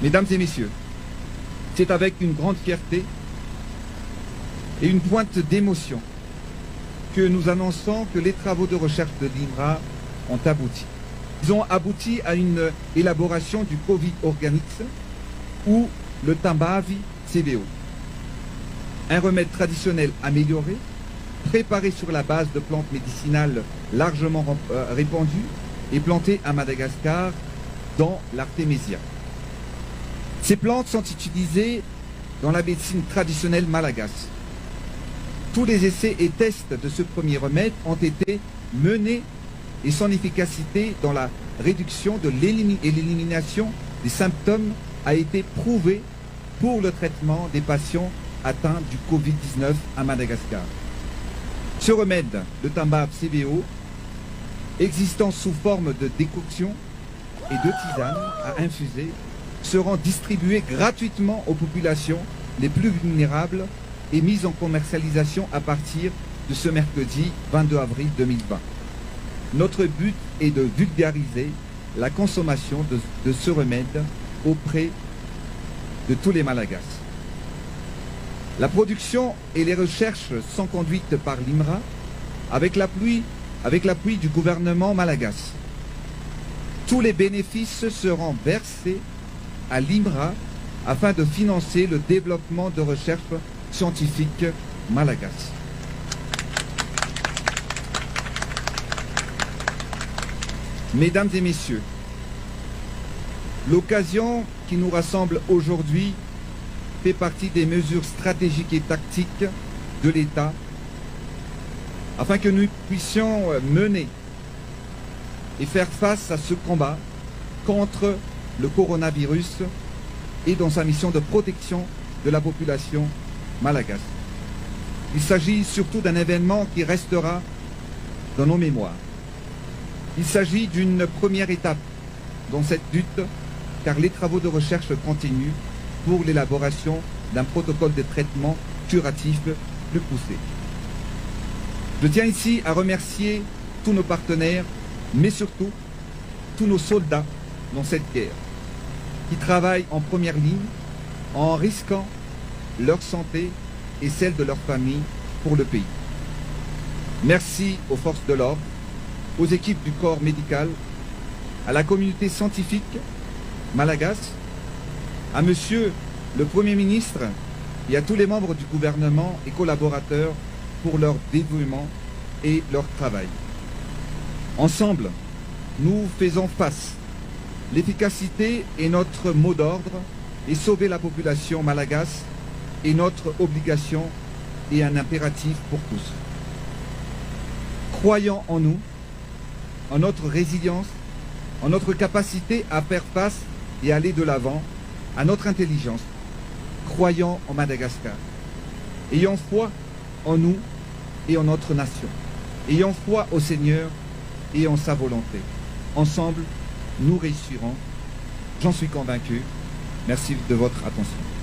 Mesdames et messieurs, c'est avec une grande fierté et une pointe d'émotion que nous annonçons que les travaux de recherche de l'INRA ont abouti. Ils ont abouti à une élaboration du Covid Organics ou le Tambavi CBO. Un remède traditionnel amélioré, préparé sur la base de plantes médicinales largement répandues et plantées à Madagascar dans l'Artémisia. Ces plantes sont utilisées dans la médecine traditionnelle malagasse. Tous les essais et tests de ce premier remède ont été menés et son efficacité dans la réduction et l'élimination des symptômes a été prouvée pour le traitement des patients atteints du Covid-19 à Madagascar. Ce remède, le Tambav CBO, existant sous forme de décoction et de tisane à infuser, seront distribués gratuitement aux populations les plus vulnérables et mis en commercialisation à partir de ce mercredi 22 avril 2020. Notre but est de vulgariser la consommation de ce remède auprès de tous les Malagasy. La production et les recherches sont conduites par l'INRA avec l'appui du gouvernement malagasy. Tous les bénéfices seront versés à l'INRA afin de financer le développement de recherche scientifique malagasy. Mesdames et messieurs, l'occasion qui nous rassemble aujourd'hui fait partie des mesures stratégiques et tactiques de l'État afin que nous puissions mener et faire face à ce combat contre le coronavirus et dans sa mission de protection de la population malagasy. Il s'agit surtout d'un événement qui restera dans nos mémoires. Il s'agit d'une première étape dans cette lutte, car les travaux de recherche continuent pour l'élaboration d'un protocole de traitement curatif plus poussé. Je tiens ici à remercier tous nos partenaires, mais surtout tous nos soldats dans cette guerre, qui travaillent en première ligne en risquant leur santé et celle de leur famille pour le pays. Merci aux forces de l'ordre, aux équipes du corps médical, à la communauté scientifique malagasy, à Monsieur le Premier ministre et à tous les membres du gouvernement et collaborateurs pour leur dévouement et leur travail. Ensemble, nous faisons face. L'efficacité est notre mot d'ordre et sauver la population malagasy est notre obligation et un impératif pour tous. Croyons en nous, en notre résilience, en notre capacité à faire face et aller de l'avant, à notre intelligence. Croyons en Madagascar. Ayons foi en nous et en notre nation. Ayons foi au Seigneur et en sa volonté. Ensemble, nous réussirons. J'en suis convaincu. Merci de votre attention.